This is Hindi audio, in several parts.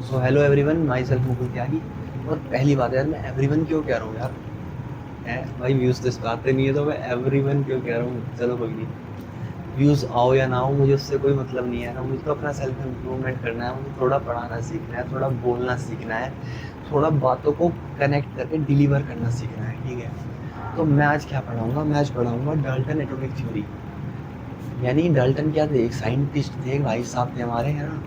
सो hello everyone, myself Mukul Tyagi. और पहली बात है यार, मैं एवरीवन क्यों कह रहा हूँ यार? भाई व्यूज़ तो इस बात पे नहीं है, तो मैं एवरीवन क्यों कह रहा हूँ? चलो कोई नहीं, व्यूज़ आओ या ना आओ, मुझे उससे कोई मतलब नहीं है ना। मुझे तो अपना सेल्फ इम्प्रूवमेंट करना है, मुझे थोड़ा पढ़ाना सीखना है, थोड़ा बोलना सीखना है, थोड़ा बातों को कनेक्ट करके डिलीवर करना सीखना है, ठीक है? तो मैं आज क्या पढ़ाऊँगा? मैं आज पढ़ाऊँगा डाल्टन एटॉमिक थ्योरी। यानी डाल्टन क्या थे? एक साइंटिस्ट थे, एक भाई साहब थे हमारे, है ना?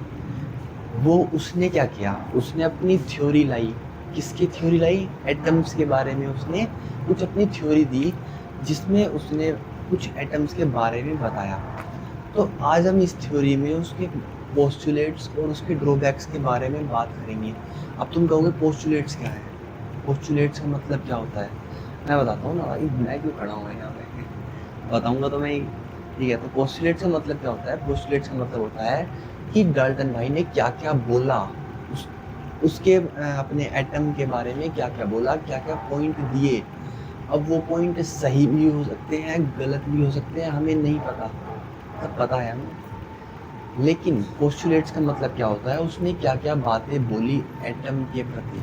वो उसने क्या किया, उसने अपनी थ्योरी लाई। किसकी थ्योरी लाई? एटम्स के बारे में उसने कुछ अपनी थ्योरी दी, जिसमें उसने कुछ एटम्स के बारे में बताया। तो आज हम इस थ्योरी में उसके पोस्टुलेट्स और उसके ड्रॉबैक्स के बारे में बात करेंगे। अब तुम कहोगे पोस्टुलेट्स क्या है? पोस्टुलेट्स का मतलब क्या होता है? मैं बताता हूँ ना भाई, मैं क्यों खड़ा हूँ यहाँ पे बताऊंगा तो मैं। ठीक है, तो पोस्टुलेट्स का मतलब क्या होता है? पोस्टुलेट्स का मतलब होता है कि डाल्टन भाई ने क्या क्या बोला, उस उसके अपने एटम के बारे में क्या क्या बोला, क्या क्या पॉइंट दिए। अब वो पॉइंट सही भी हो सकते हैं, गलत भी हो सकते हैं, हमें नहीं पता। सब पता है हमें, लेकिन पोस्टुलेट्स का मतलब क्या होता है? उसने क्या क्या बातें बोली एटम के प्रति,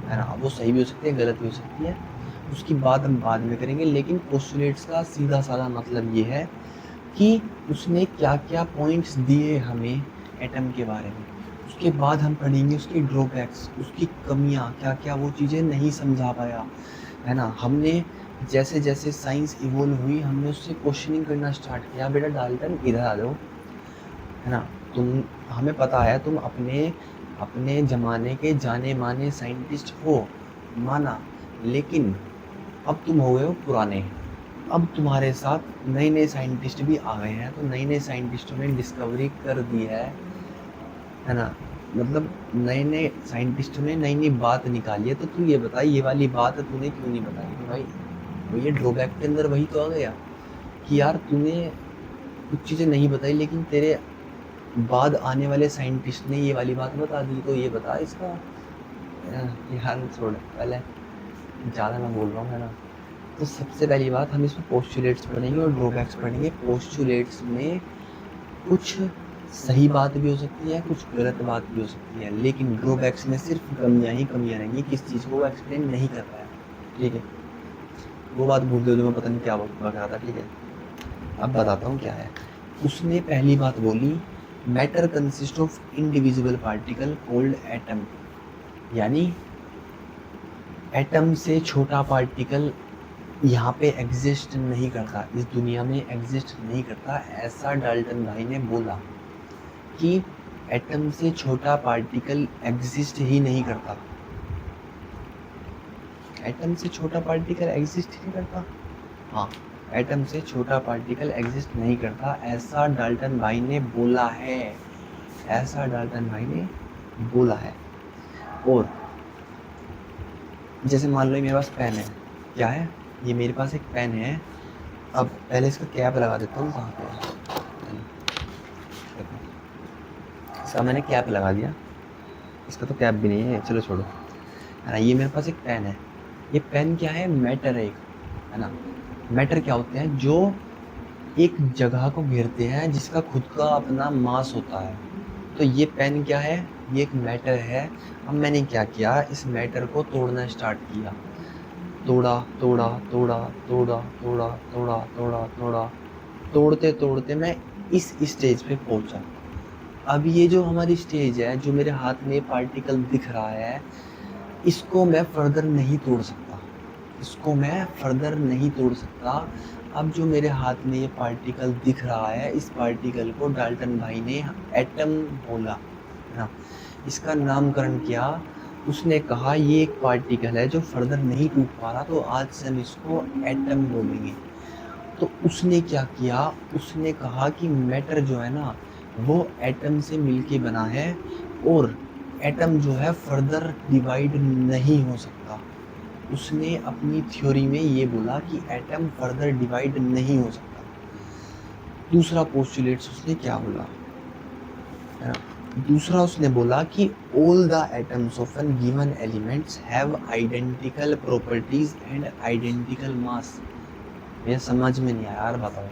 है ना? अब वो सही भी हो सकती है, गलत भी हो सकती है, उसकी बात हम बाद में करेंगे। लेकिन पोस्टुलेट्स का सीधा साधा मतलब ये है कि उसने क्या क्या पॉइंट्स दिए हमें एटम के बारे में। उसके बाद हम पढ़ेंगे उसकी ड्रॉबैक्स, उसकी कमियां, क्या क्या वो चीज़ें नहीं समझा पाया, है ना? हमने जैसे जैसे साइंस इवोल्व हुई, हमने उससे क्वेश्चनिंग करना स्टार्ट किया, बेटा डाल्टन इधर आ जाओ, है ना? तुम, हमें पता है तुम अपने अपने ज़माने के जाने माने साइंटिस्ट हो, माना, लेकिन अब तुम हो गए हो पुराने। अब तुम्हारे साथ नए नए साइंटिस्ट भी आ गए हैं, तो नए नए साइंटिस्टों ने डिस्कवरी कर दी है ना? मतलब नए नए साइंटिस्टों ने नई नई बात निकाली है। तो तू ये बता, ये वाली बात तूने क्यों नहीं बताई? तो भाई वो ये ड्रॉबैक के अंदर वही तो आ गया कि यार तूने कुछ चीज़ें नहीं बताई, लेकिन तेरे बाद आने वाले साइंटिस्ट ने ये वाली बात बता दी। तो ये बता इसका यार छोड़, पहले ज़्यादा मैं बोल रहा हूँ, है ना? तो सबसे पहली बात, हम इसमें पोस्टुलेट्स पढ़ेंगे और ड्रॉबैक्स पढ़ेंगे। पोस्टुलेट्स में कुछ सही बात भी हो सकती है, कुछ गलत बात भी हो सकती है, लेकिन ड्रॉबैक्स में सिर्फ कमियां ही कमियां रहेंगी, किस चीज़ को वो एक्सप्लेन नहीं कर पाया। ठीक है, वो बात भूल दो जो मैं पता नहीं क्या बक रहा था। ठीक है, अब बताता हूँ क्या है। उसने पहली बात बोली, matter consist of indivisible particle cold atom. यानी एटम से छोटा पार्टिकल यहाँ पे एग्जिस्ट नहीं करता, इस दुनिया में एग्जिस्ट नहीं करता, ऐसा डाल्टन भाई ने बोला कि एटम से छोटा पार्टिकल एग्जिस्ट ही नहीं करता। एटम से छोटा पार्टिकल एग्जिस्ट ही नहीं करता, हाँ, एटम से छोटा पार्टिकल एग्जिस्ट नहीं करता, ऐसा डाल्टन भाई ने बोला है। ऐसा डाल्टन भाई ने बोला है। और जैसे मान लो मेरे पास पेन है, क्या है ये? मेरे पास एक पेन है। अब पहले इसका कैप लगा देता हूँ, कहाँ पे है? इसका मैंने कैप लगा दिया, इसका तो कैप भी नहीं है, चलो छोड़ो, है ना? ये मेरे पास एक पेन है। ये पेन क्या है? मैटर है एक, है ना? मैटर क्या होते हैं? जो एक जगह को घेरते हैं, जिसका खुद का अपना मास होता है। तो ये पेन क्या है? ये एक मैटर है। अब मैंने क्या किया, इस मैटर को तोड़ना स्टार्ट किया। तोड़ा तोड़ा तोड़ा तोड़ा तोड़ा तोड़ा तोड़ा तोड़ा, तोड़ते तोड़ते मैं इस स्टेज पे पहुंचा। अब ये जो हमारी स्टेज है, जो मेरे हाथ में पार्टिकल दिख रहा है, इसको मैं फर्दर नहीं तोड़ सकता, इसको मैं फर्दर नहीं तोड़ सकता। अब जो मेरे हाथ में ये पार्टिकल दिख रहा है, इस पार्टिकल को डाल्टन भाई ने एटम बोला, है ना? इसका नामकरण किया। उसने कहा ये एक पार्टिकल है जो फर्दर नहीं टूट पा रहा, तो आज से हम इसको एटम बोलेंगे। तो उसने क्या किया? उसने कहा कि मैटर जो है ना, वो एटम से मिलके बना है, और एटम जो है फर्दर डिवाइड नहीं हो सकता। उसने अपनी थ्योरी में ये बोला कि एटम फर्दर डिवाइड नहीं हो सकता। दूसरा पोस्टुलेट्स उसने क्या बोला, है ना? दूसरा उसने बोला कि all the atoms of an given elements have identical properties and identical mass. ये समझ में नहीं आया यार, बताओ।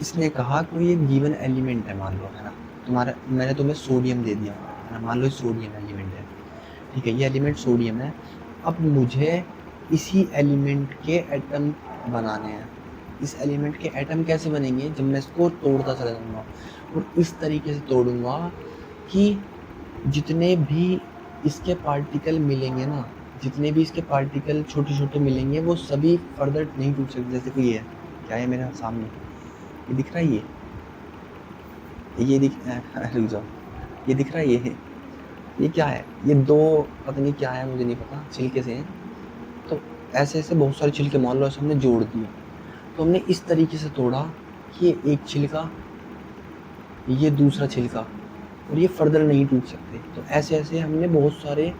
इसने कहा कोई एक गिवन एलिमेंट है, मान लो, है ना? तुम्हारा, मैंने तुम्हें सोडियम दे दिया, है ना। मान लो सोडियम एलिमेंट है, ठीक है, ये एलिमेंट सोडियम है। अब मुझे इसी एलिमेंट के एटम बनाने हैं। इस एलिमेंट के एटम कैसे बनेंगे, जब मैं इसको तोड़ता चला जाऊँगा और इस तरीके से तोड़ूंगा कि जितने भी इसके पार्टिकल मिलेंगे ना, जितने भी इसके पार्टिकल छोटे छोटे मिलेंगे वो सभी फर्दर नहीं टूट सकते। जैसे कि ये है, क्या है मेरे सामने, ये दिख रहा है, ये दिख रुक जाओ, ये दिख रहा है, ये क्या है, ये दो पता नहीं क्या है, मुझे नहीं पता, छिलके से हैं। तो ऐसे ऐसे बहुत सारे छिलके मान लो ऐसे हमने जोड़ दिए, तो हमने इस तरीके से तोड़ा कि ये एक छिलका, ये दूसरा छिलका, और ये फर्दर नहीं टूट सकते। तो ऐसे ऐसे हमने बहुत सारे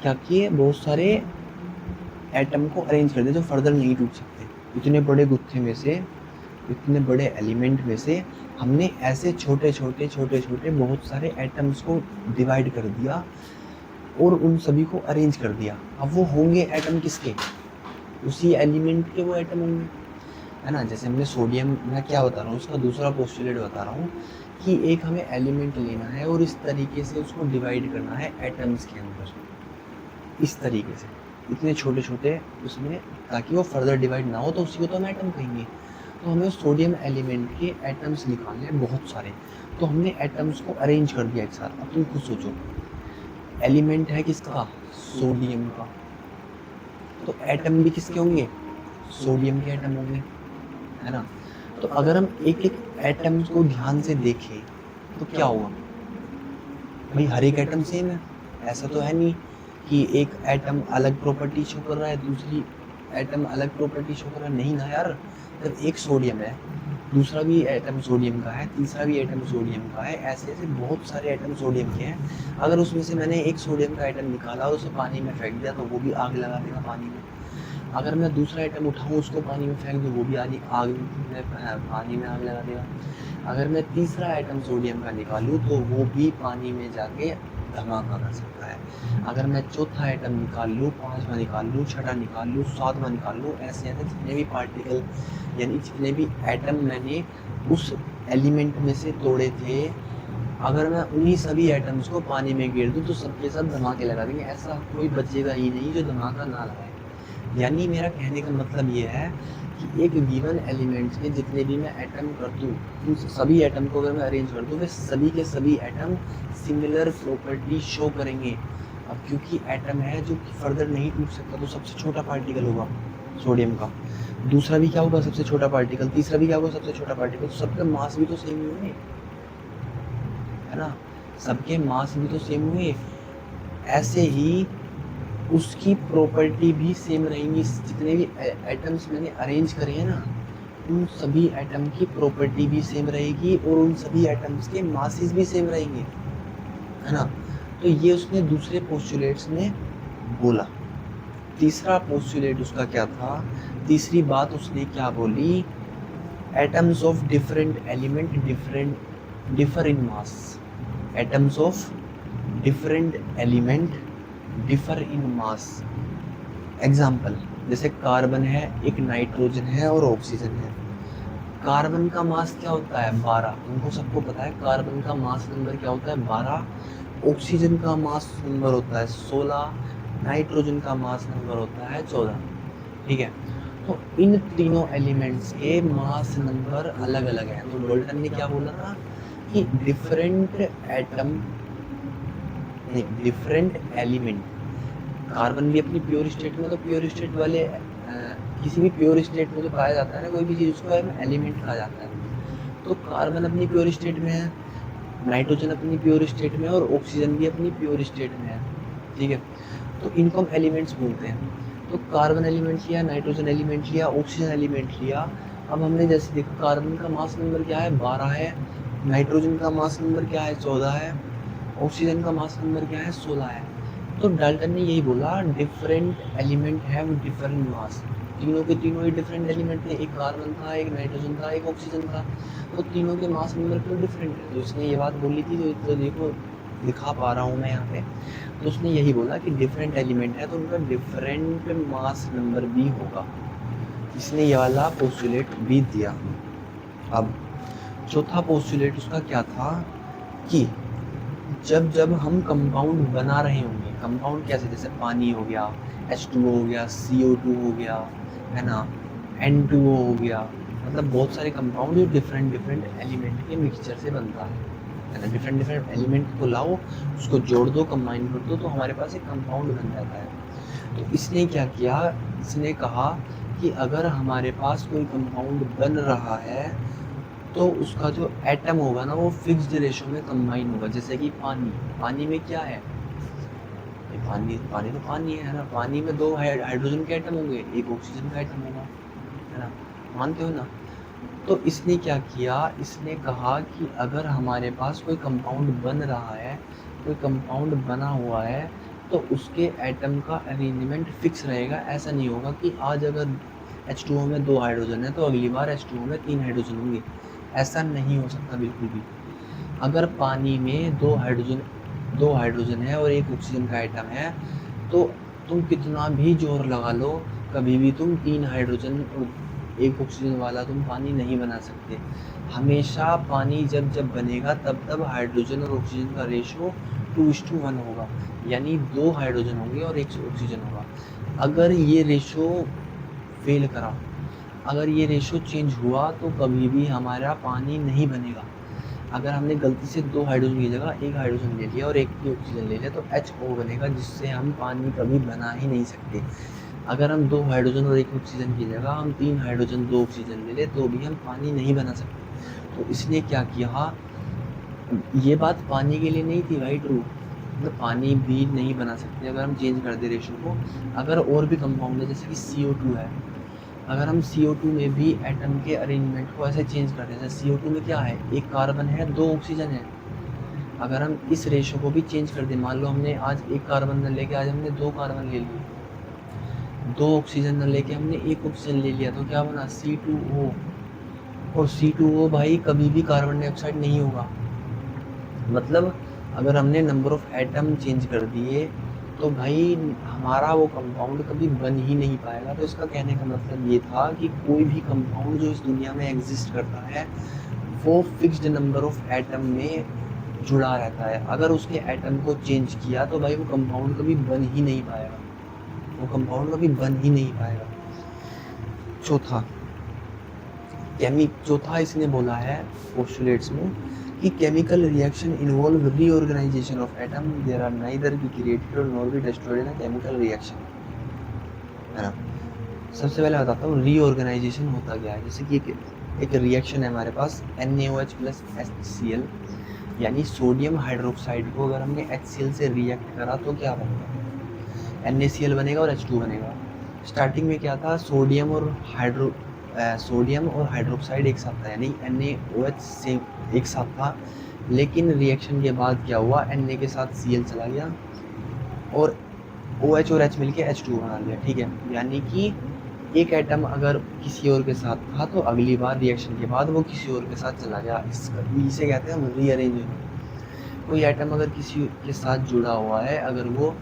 क्या किए, बहुत सारे एटम को अरेंज कर दिया जो फर्दर नहीं टूट सकते। इतने बड़े गुत्थे में से, इतने बड़े एलिमेंट में से हमने ऐसे छोटे छोटे बहुत सारे एटम्स को डिवाइड कर दिया और उन सभी को अरेंज कर दिया। अब वो होंगे एटम किसके, उसी एलिमेंट के वो एटम होंगे, है ना। जैसे हमने सोडियम, मैं क्या बता रहा हूँ, उसका दूसरा पोस्टुलेट बता रहा हूँ कि एक हमें एलिमेंट लेना है और इस तरीके से उसको डिवाइड करना है एटम्स के अंदर, इस तरीके से इतने छोटे छोटे उसमें, ताकि वो फर्दर डिवाइड ना हो, तो उसी को तो हम एटम कहेंगे। तो हमें सोडियम एलिमेंट के एटम्स निकालने हैं बहुत सारे, तो हमने एटम्स को अरेंज कर दिया एक साथ। अब तुम खुद सोचो, एलिमेंट है किसका, सोडियम का, तो एटम भी किसके होंगे, सोडियम के एटम होंगे, है ना। तो अगर हम एक एक एटम को ध्यान से देखें तो क्या होगा भाई, हर एक एटम सेम है, ऐसा तो है नहीं कि एक एटम अलग प्रॉपर्टी शो कर रहा है, दूसरी एटम अलग प्रॉपर्टी शो कर रहा है, नहीं ना यार। जब एक सोडियम है, दूसरा भी एटम सोडियम का है, तीसरा भी एटम सोडियम का है, ऐसे ऐसे बहुत सारे एटम सोडियम के हैं। अगर उसमें से मैंने एक सोडियम का एटम निकाला और उसे पानी में फेंक दिया तो वो भी आग लगा देगा पानी में। अगर मैं दूसरा आइटम उठाऊँ, उसको पानी में फेंक दूँ, वो भी आग में पानी में आग लगा देगा। अगर मैं तीसरा आइटम सोडियम का निकालूँ तो वो भी पानी में जाके धमाका कर सकता है। अगर मैं चौथा आइटम निकाल लूँ, पाँचवा निकाल लूँ, छठा निकाल लूँ, सातवां निकाल लूँ, ऐसे ऐसे जितने भी पार्टिकल यानी जितने भी एटम मैंने उस एलिमेंट में से तोड़े थे, अगर मैं उन्हीं सभी एटम्स को पानी में गिर दूँ तो सबके साथ धमाके लगा देंगे, ऐसा कोई बचेगा ही नहीं जो धमाका ना लगाए। यानी मेरा कहने का मतलब ये है कि एक गिवन एलिमेंट्स के जितने भी मैं एटम कर दूँ, उन सभी एटम को अगर मैं अरेंज कर दूँ, वे सभी के सभी एटम सिमिलर प्रॉपर्टी शो करेंगे। अब क्योंकि एटम है जो फर्दर नहीं टूट सकता, तो सबसे छोटा पार्टिकल होगा सोडियम का, दूसरा भी क्या होगा सबसे छोटा पार्टिकल, तीसरा भी क्या होगा सबसे छोटा पार्टिकल, तो सबके मास भी तो सेम ही होंगे, है ना, सबके मास भी तो सेम हुए। ऐसे ही उसकी प्रॉपर्टी भी सेम रहेंगी। जितने भी एटम्स मैंने अरेंज करे हैं ना, उन सभी एटम की प्रॉपर्टी भी सेम रहेगी और उन सभी एटम्स के मासेस भी सेम रहेंगे, है ना। तो ये उसने दूसरे पोस्टुलेट्स में बोला। तीसरा पोस्टुलेट उसका क्या था, तीसरी बात उसने क्या बोली, atoms of different element differ in mass. Atoms of different element differ in mass. Example, जैसे कार्बन है, एक नाइट्रोजन है और ऑक्सीजन है। कार्बन का मास क्या होता है 12, तुमको सबको पता है कार्बन का मास नंबर क्या होता है 12, ऑक्सीजन का मास नंबर होता है 16, नाइट्रोजन का मास नंबर होता है 14, ठीक है। तो इन तीनों एलिमेंट्स के मास नंबर अलग अलग हैं। तो डॉल्टन ने क्या बोला था कि डिफरेंट एटम नहीं, डिफरेंट एलिमेंट, कार्बन भी अपनी प्योर स्टेट में, तो प्योर स्टेट वाले किसी भी प्योर स्टेट में जो पाया जाता है ना कोई भी चीज़, उसको एलिमेंट कहा जाता है। तो कार्बन अपनी प्योर स्टेट में है, नाइट्रोजन अपनी प्योर स्टेट में है और ऑक्सीजन भी अपनी प्योर स्टेट में है, ठीक है। तो इनको हम एलिमेंट्स बोलते हैं। तो कार्बन एलिमेंट लिया, नाइट्रोजन एलिमेंट लिया, ऑक्सीजन एलिमेंट लिया। अब हमने जैसे देखा कार्बन का मास नंबर क्या है 12 है, नाइट्रोजन का मास नंबर क्या है 14 है, ऑक्सीजन का मास नंबर क्या है 16 है। तो डाल्टन ने यही बोला different element have different mass. तीनों के तीनों ही डिफरेंट एलिमेंट थे, एक कार्बन था, एक नाइट्रोजन था, एक ऑक्सीजन था, तो तीनों के मास नंबर क्यों डिफरेंट है। तो उसने ये बात बोली थी, तो देखो दिखा पा रहा हूँ मैं यहाँ पे। तो उसने यही बोला कि डिफरेंट एलिमेंट है तो उनका डिफरेंट मास नंबर भी होगा। इसने ये वाला पोस्टुलेट भी दिया। अब चौथा पोस्टुलेट उसका क्या था कि जब जब हम कंपाउंड बना रहे होंगे, कंपाउंड कैसे, जैसे पानी हो गया, H2O हो गया, CO2 हो गया, है ना, N2O हो गया, मतलब बहुत सारे कंपाउंड जो डिफरेंट डिफरेंट एलिमेंट के मिक्सचर से बनता है ना। डिफरेंट डिफरेंट एलिमेंट को लाओ, उसको जोड़ दो, कंबाइन कर दो, तो हमारे पास एक कंपाउंड बन जाता है। तो इसने क्या किया, इसने कहा कि अगर हमारे पास कोई कंपाउंड बन रहा है तो उसका जो एटम होगा ना वो फिक्स्ड रेशो में कंबाइन होगा। जैसे कि पानी, पानी में क्या है, पानी पानी तो पानी है ना, पानी में दो हाइड्रोजन के एटम होंगे, एक ऑक्सीजन का एटम होगा, है ना, मानते हो ना। तो इसने क्या किया, इसने कहा कि अगर हमारे पास कोई कंपाउंड बन रहा है, कोई कंपाउंड बना हुआ है, तो उसके एटम का अरेंजमेंट फिक्स रहेगा। ऐसा नहीं होगा कि आज अगर H2O में 2 हाइड्रोजन है तो अगली बार H2O में 3 हाइड्रोजन होंगे, ऐसा नहीं हो सकता बिल्कुल भी। अगर पानी में दो हाइड्रोजन है और एक ऑक्सीजन का आइटम है, तो तुम कितना भी जोर लगा लो, कभी भी तुम 3 हाइड्रोजन और एक ऑक्सीजन वाला तुम पानी नहीं बना सकते। हमेशा पानी जब जब बनेगा तब तब हाइड्रोजन और ऑक्सीजन का रेशो 2:1 होगा, यानी 2 हाइड्रोजन होंगे और 1 ऑक्सीजन होगा। अगर ये रेशो फेल करा, अगर ये रेशो चेंज हुआ तो कभी भी हमारा पानी नहीं बनेगा। अगर हमने गलती से 2 हाइड्रोजन की जगह 1 हाइड्रोजन ले लिया और 1 ही ऑक्सीजन ले लिया तो HO बनेगा, जिससे हम पानी कभी बना ही नहीं सकते। अगर हम 2 हाइड्रोजन और 1 ऑक्सीजन की जगह हम 3 हाइड्रोजन 2 ऑक्सीजन ले लें तो भी हम पानी नहीं बना सकते। तो इसने क्या किया, ये बात पानी के लिए नहीं थी भाई ट्रू, मतलब पानी भी नहीं बना सकते अगर हम चेंज कर दे रेशो को। अगर और भी कंपाउंड है जैसे कि CO2 है, अगर हम CO2 में भी एटम के अरेंजमेंट को ऐसे चेंज कर दें, जैसे CO2 में क्या है, एक कार्बन है 2 ऑक्सीजन है, अगर हम इस रेशो को भी चेंज कर दें, मान लो हमने आज एक कार्बन न लेके आज हमने 2 कार्बन ले लिए, 2 ऑक्सीजन न लेके हमने 1 ऑक्सीजन ले लिया, तो क्या बना C2O। और C2O भाई कभी भी कार्बन डाइऑक्साइड नहीं होगा। मतलब अगर हमने नंबर ऑफ एटम चेंज कर दिए तो भाई हमारा वो कंपाउंड कभी बन ही नहीं पाएगा। तो इसका कहने का मतलब ये था कि कोई भी कंपाउंड जो इस दुनिया में एग्जिस्ट करता है वो फिक्स्ड नंबर ऑफ एटम में जुड़ा रहता है। अगर उसके एटम को चेंज किया तो भाई वो कंपाउंड कभी बन ही नहीं पाएगा, वो कंपाउंड कभी बन ही नहीं पाएगा। चौथा इसने बोला है पोस्टुलेट्स में कि chemical reaction involve reorganization of atom, there are neither be created nor be destroyed in a chemical reaction, है ना। सबसे पहले बताता हूँ रीऑर्गेनाइजेशन होता क्या है। जैसे कि एक रिएक्शन है हमारे पास NaOH प्लस HCl, यानी सोडियम हाइड्रोक्साइड को अगर हमने HCl से रिएक्ट करा तो क्या बनेगा, NaCl बनेगा और H2 बनेगा। स्टार्टिंग में क्या था, सोडियम और हाइड्रोक्साइड एक साथ था, यानी NaOH से एक साथ था, लेकिन रिएक्शन के बाद क्या हुआ, Na के साथ Cl चला गया और OH और H मिलके H2 बना लिया, ठीक है। यानी कि एक एटम अगर किसी और के साथ था तो अगली बार रिएक्शन के बाद वो किसी और के साथ चला गया, इसे कहते हैं हम रीअरेंजमेंट। कोई एटम अगर किसी के साथ जुड़ा हुआ है, अगर वो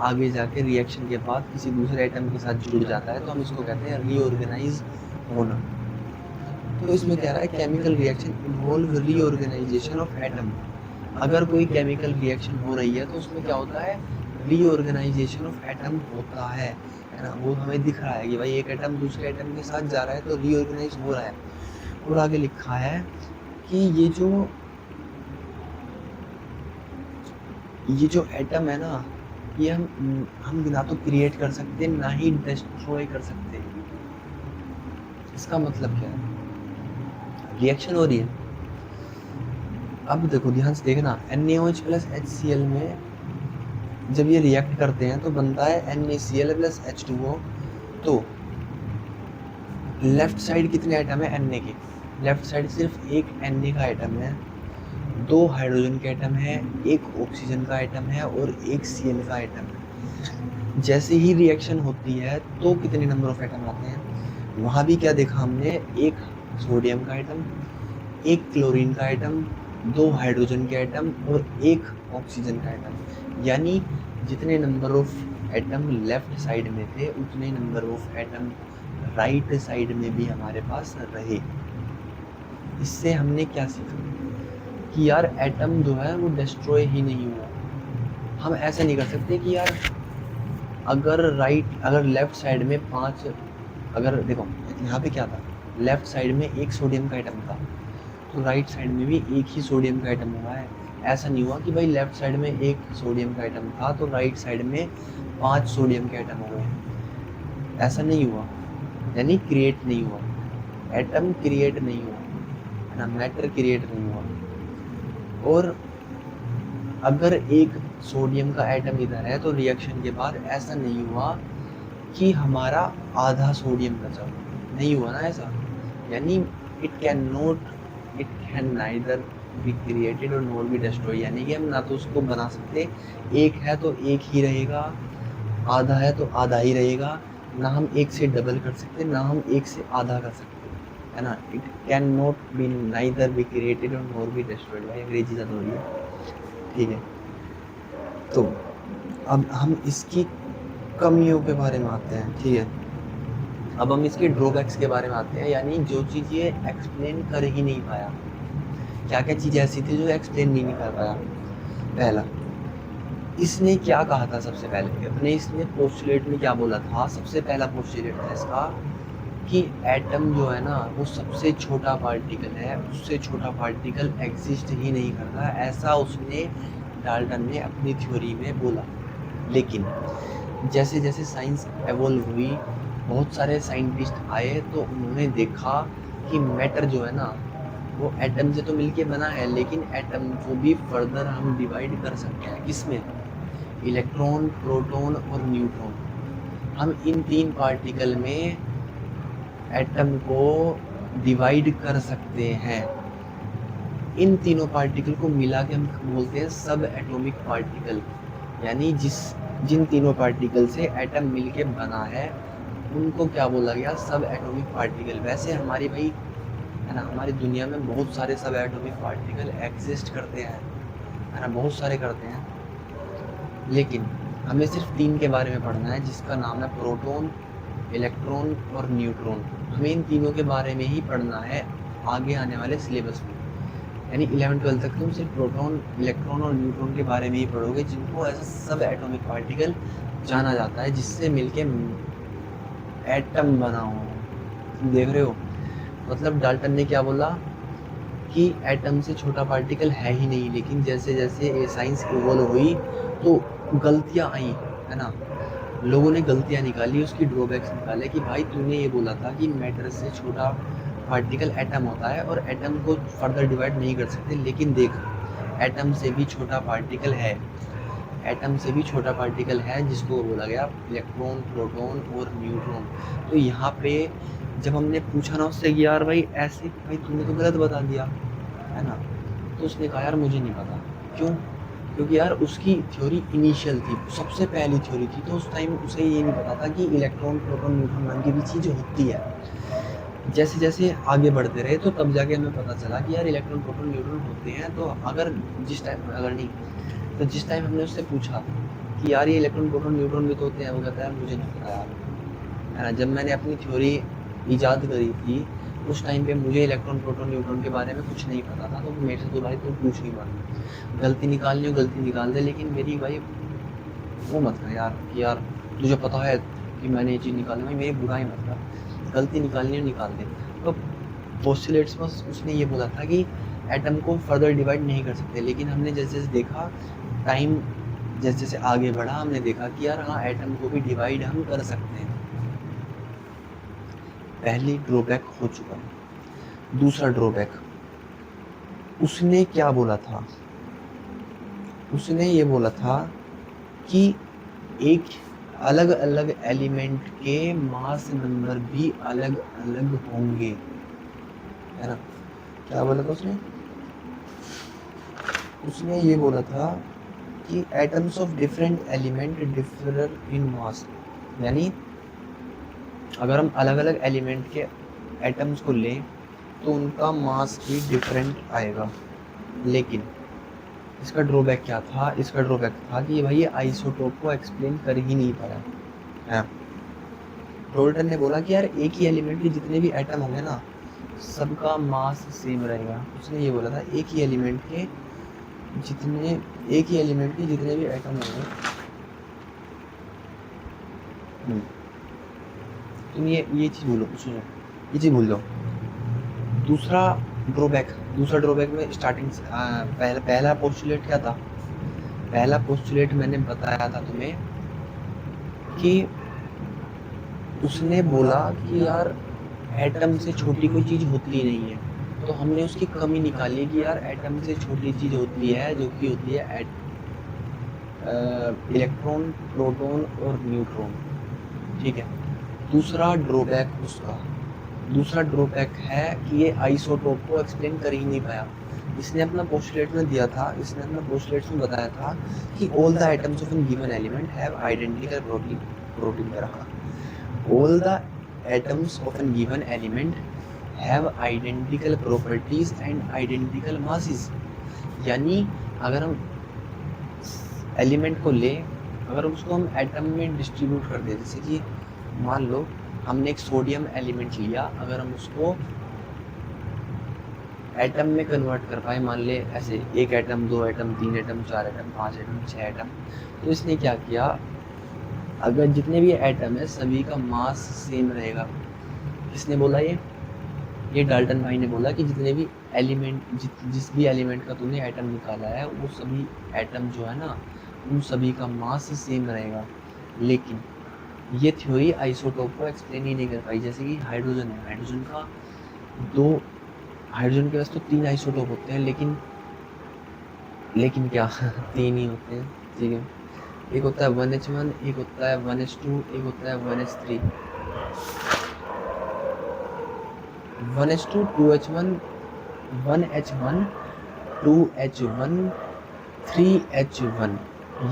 आगे जाके रिएक्शन के बाद किसी दूसरे एटम के साथ जुड़ जाता है तो हम इसको कहते हैं रीऑर्गेनाइज होना। तो इसमें कह रहा है chemical reaction involve reorganization of atom. अगर कोई केमिकल रिएक्शन हो रही है तो उसमें क्या होता है, रीऑर्गेनाइजेशन ऑफ एटम होता है ना। वो हमें दिख रहा है कि भाई एक एटम दूसरे एटम के साथ जा रहा है तो रीऑर्गेनाइज हो रहा है। और आगे लिखा है कि ये जो एटम है ना, ये हम ना तो क्रिएट कर सकते ना ही डिस्ट्रॉय कर सकते। इसका मतलब क्या है, रिएक्शन हो रही है, अब देखो ध्यान से देखना, NaOH प्लस HCl में जब ये रिएक्ट करते हैं तो बनता है NaCl प्लस H2O। तो लेफ्ट साइड कितने आइटम है Na के, लेफ्ट साइड सिर्फ एक Na का आइटम है, 2 हाइड्रोजन के आइटम है, 1 ऑक्सीजन का आइटम है और 1 Cl का आइटम है। जैसे ही रिएक्शन होती है तो कितने नंबर ऑफ आइटम आते हैं, वहाँ भी क्या देखा हमने, 1 सोडियम का आइटम, 1 क्लोरीन का आइटम, 2 हाइड्रोजन के आइटम और 1 ऑक्सीजन का आइटम। यानी जितने number of atom left side में थे उतने number of atom right side में भी हमारे पास रहे। इससे हमने क्या सीखा कि यार एटम जो है वो डिस्ट्रॉय ही नहीं हुआ। हम ऐसा नहीं कर सकते कि यार अगर लेफ्ट साइड में 5, अगर देखो यहाँ पे क्या था, लेफ्ट साइड में एक सोडियम का एटम था, तो राइट साइड में भी एक ही सोडियम का एटम हुआ है। ऐसा नहीं हुआ कि भाई लेफ्ट साइड में एक सोडियम का एटम था तो राइट साइड में 5 सोडियम के एटम हो गए, ऐसा नहीं हुआ। यानी क्रिएट नहीं हुआ, एटम क्रिएट नहीं हुआ है ना, मैटर क्रिएट नहीं हुआ। और अगर एक सोडियम का एटम इधर है तो रिएक्शन के बाद ऐसा नहीं हुआ कि हमारा आधा सोडियम बचा, नहीं हुआ ना ऐसा। यानी it can neither be created और नॉट बी डिस्ट्रॉय, यानी कि हम ना तो उसको बना सकते, एक है तो एक ही रहेगा, आधा है तो आधा ही रहेगा, ना हम एक से डबल कर सकते, ना हम एक से आधा कर सकते, है ना। It can not be neither be created और नॉट बी डिस्ट्रॉयड। भाई अंग्रेजी ज़्यादा हो रही है, ठीक है। तो अब हम इसकी कमियों के बारे में आते हैं, ठीक है। अब हम इसके ड्रॉबैक्स के बारे में आते हैं, यानी जो चीज़ ये एक्सप्लेन कर ही नहीं पाया। क्या क्या चीज़ें ऐसी थी जो एक्सप्लेन नहीं कर पाया। पहला, इसने क्या कहा था सबसे पहले अपने, इसने पोस्टुलेट में क्या बोला था, सबसे पहला पोस्टुलेट था इसका कि एटम जो है ना वो सबसे छोटा पार्टिकल है, उससे छोटा पार्टिकल एग्जिस्ट ही नहीं करता, ऐसा उसने डाल्टन ने अपनी थ्योरी में बोला। लेकिन जैसे जैसे साइंस एवॉल्व हुई, बहुत सारे साइंटिस्ट आए तो उन्होंने देखा कि मैटर जो है ना वो एटम से तो मिलके बना है, लेकिन एटम को भी फर्दर हम डिवाइड कर सकते हैं। किसमें? इलेक्ट्रॉन, प्रोटॉन और न्यूट्रॉन। हम इन 3 पार्टिकल में एटम को डिवाइड कर सकते हैं। इन तीनों पार्टिकल को मिला के हम बोलते हैं सब एटॉमिक पार्टिकल, यानी जिन तीनों पार्टिकल से एटम मिलके बना है उनको क्या बोला गया, सब एटॉमिक पार्टिकल। वैसे हमारी भाई है ना, हमारी दुनिया में बहुत सारे सब एटॉमिक पार्टिकल एग्जिस्ट करते हैं, है ना, बहुत सारे करते हैं। लेकिन हमें सिर्फ 3 के बारे में पढ़ना है, जिसका नाम है प्रोटॉन, इलेक्ट्रॉन और न्यूट्रॉन। हमें इन तीनों के बारे में ही पढ़ना है आगे आने वाले सिलेबस में। यानी 11-12 तक तुम सिर्फ प्रोटॉन, इलेक्ट्रॉन और न्यूट्रॉन के बारे में ही पढ़ोगे, जिनको एज सब एटॉमिक पार्टिकल जाना जाता है, जिससे मिलके एटम बना हो। देख रहे हो, मतलब डाल्टन ने क्या बोला कि एटम से छोटा पार्टिकल है ही नहीं। लेकिन जैसे जैसे साइंस इवॉल्व हुई तो गलतियाँ आई, है ना, लोगों ने गलतियाँ निकाली, उसकी ड्रॉबैक्स निकाले कि भाई तूने ये बोला था कि मैटर से छोटा पार्टिकल एटम होता है और एटम को फर्दर डिवाइड नहीं कर सकते, लेकिन देख एटम से भी छोटा पार्टिकल है, एटम से भी छोटा पार्टिकल है जिसको बोला गया इलेक्ट्रॉन, प्रोटॉन और न्यूट्रॉन। तो यहाँ पे जब हमने पूछा ना उससे कि यार भाई ऐसे, भाई तूने तो गलत बता दिया, है ना, तो उसने कहा यार मुझे नहीं पता। क्यों? क्योंकि यार उसकी थ्योरी इनिशियल थी, सबसे पहली थ्योरी थी, तो उस टाइम उसे ये नहीं पता था कि इलेक्ट्रॉन, प्रोटॉन, न्यूट्रॉन नाम की भी चीज़ होती है। जैसे जैसे आगे बढ़ते रहे तो तब जाके हमें पता चला कि यार इलेक्ट्रॉन, प्रोटॉन, न्यूट्रॉन होते हैं। तो जिस टाइम हमने उससे पूछा कि यार ये इलेक्ट्रॉन, प्रोटॉन, न्यूट्रॉन भी तो होते हैं, वो कहता है मुझे नहीं पता यार, है ना। जब मैंने अपनी थ्योरी ईजाद करी थी उस टाइम पे मुझे इलेक्ट्रॉन, प्रोटॉन, न्यूट्रॉन के बारे में कुछ नहीं पता था, तो मेरे से तो भाई तुम पूछ ही मत, गलती निकालनी हो गलती निकाल दे, लेकिन मेरी भाई वो मत कर यार कि यार तुझे पता है कि मैंने ये चीज़ निकाली, भाई मेरी बुराई मत कर, गलती निकालनी हो निकाल दे। तो पोस्टुलेट्स में उसने ये बोला था कि एटम को फर्दर डिवाइड नहीं कर सकते, लेकिन हमने जैसे जैसे देखा, टाइम जैसे जैसे आगे बढ़ा, हमने देखा कि यार हाँ एटम को भी डिवाइड हम कर सकते हैं। पहली ड्रॉबैक हो चुका है। दूसरा ड्रॉबैक, उसने क्या बोला था, उसने ये बोला था कि एक अलग अलग एलिमेंट के मास नंबर भी अलग अलग होंगे, है ना। क्या बोला था उसने? उसने ये बोला था कि atoms of different element differ in mass, यानी अगर हम अलग अलग एलिमेंट के एटम्स को लें तो उनका मास भी डिफरेंट आएगा। लेकिन इसका ड्रॉबैक क्या था? इसका ड्रॉबैक था कि भाई ये आइसोटोप को एक्सप्लेन कर ही नहीं पाया है। डाल्टन ने बोला कि यार एक ही एलिमेंट के जितने भी एटम होंगे ना सबका मास सेम रहेगा। उसने ये बोला था एक ही एलिमेंट के जितने भी एटम होंगे, तुम ये चीज़ भूलो, सुनो ये चीज़ भूल जाओ। दूसरा ड्रॉबैक में स्टार्टिंग से पहला पोस्टुलेट क्या था? पहला पोस्टुलेट मैंने बताया था तुम्हें कि उसने बोला कि यार एटम से छोटी कोई चीज़ होती नहीं है, तो हमने उसकी कमी निकाली कि यार एटम से छोटी चीज़ होती है जो कि होती है इलेक्ट्रॉन, प्रोटॉन और न्यूट्रॉन। ठीक है। दूसरा ड्रॉबैक है कि ये आइसोटोप को एक्सप्लेन कर ही नहीं पाया। इसने अपना पोस्टुलेट में बताया था कि all the atoms of an given element have identical protein में रखा, all the atoms of an given element have identical properties and identical masses. यानी अगर हम एलिमेंट को ले, अगर उसको हम एटम में डिस्ट्रीब्यूट कर दें, जैसे कि मान लो हमने एक सोडियम एलिमेंट लिया, अगर हम उसको एटम में कन्वर्ट कर पाए, मान ले ऐसे 1 atom, 2 atom, 3 atom, 4 atom, 5 atom, 6 atom, तो इसने क्या किया, अगर जितने भी एटम है सभी का मास सेम रहेगा। किसने बोला ये डाल्टन भाई ने बोला कि जितने भी एलिमेंट जिस भी एलिमेंट का तूने एटम निकाला है वो सभी एटम जो है ना उन सभी का मास सेम रहेगा। लेकिन ये थ्योरी आइसोटोप को एक्सप्लेन ही नहीं कर पाई। जैसे कि हाइड्रोजन है, हाइड्रोजन के पास तो 3 आइसोटोप होते हैं, लेकिन क्या 3 ही होते हैं। ठीक है, एक होता है 1H1, एक होता है 1H2, एक होता है 1H3, 1H2, 2H1, 1H1, 2H1, 3H1,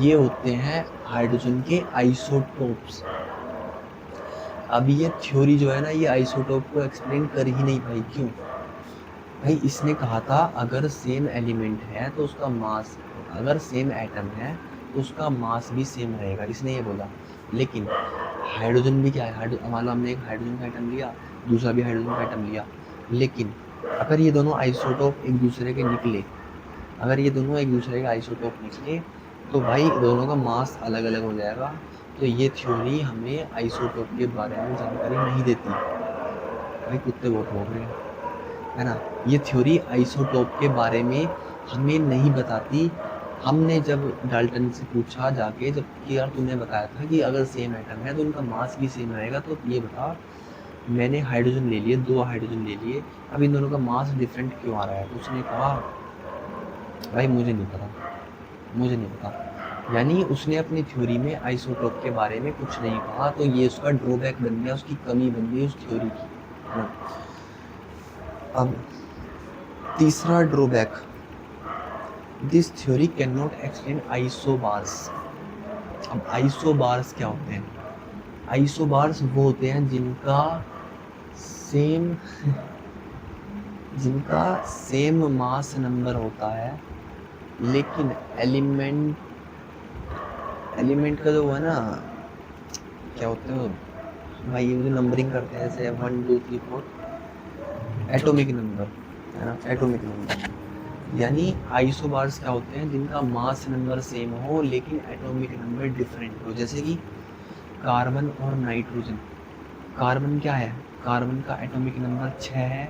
ये होते हैं हाइड्रोजन के आइसोटोप्स। अब ये थ्योरी जो है ना ये आइसोटोप को एक्सप्लेन कर ही नहीं पाई। क्यों भाई? इसने कहा था अगर सेम एलिमेंट है तो उसका मास, अगर सेम एटम है तो उसका मास भी सेम रहेगा, इसने ये बोला। लेकिन हाइड्रोजन भी क्या है, मान लो हमने एक हाइड्रोजन का एटम लिया, दूसरा भी हाइड्रोजन का एटम लिया, लेकिन अगर ये दोनों आइसोटोप एक दूसरे के निकले, तो भाई दोनों का मास अलग अलग हो जाएगा। तो ये थ्योरी हमें आइसोटोप के बारे में जानकारी नहीं देती। भाई कुत्ते बहुत भौंक रहे हैं, है ना। ये थ्योरी आइसोटोप के बारे में हमें नहीं बताती। हमने जब डाल्टन से पूछा जाके, जब कि यार तूने बताया था कि अगर सेम एटम है तो उनका मास भी सेम रहेगा, तो ये बता, मैंने हाइड्रोजन ले लिए, 2 हाइड्रोजन ले लिए, अब इन दोनों का मास डिफरेंट क्यों आ रहा है? तो उसने कहा भाई मुझे नहीं पता। यानी उसने अपनी थ्योरी में आइसोटोप के बारे में कुछ नहीं कहा, तो ये उसका ड्रॉबैक बन गया, उसकी कमी बन गई उस थ्योरी की, है ना। अब तीसरा drawback, this theory can not explain isobars. अब आइसोबार्स क्या होते हैं? आइसोबार्स वो होते हैं जिनका सेम मास नंबर होता है, लेकिन एलिमेंट का जो है ना, क्या होते हैं भाई, ये जो नंबरिंग करते हैं जैसे 1 2 3 4, एटॉमिक नंबर, है ना, एटॉमिक नंबर। यानी आइसोबार्स क्या होते हैं? जिनका मास नंबर सेम हो लेकिन एटॉमिक नंबर डिफरेंट हो। जैसे कि कार्बन और नाइट्रोजन। कार्बन क्या है? कार्बन का एटॉमिक नंबर 6 है,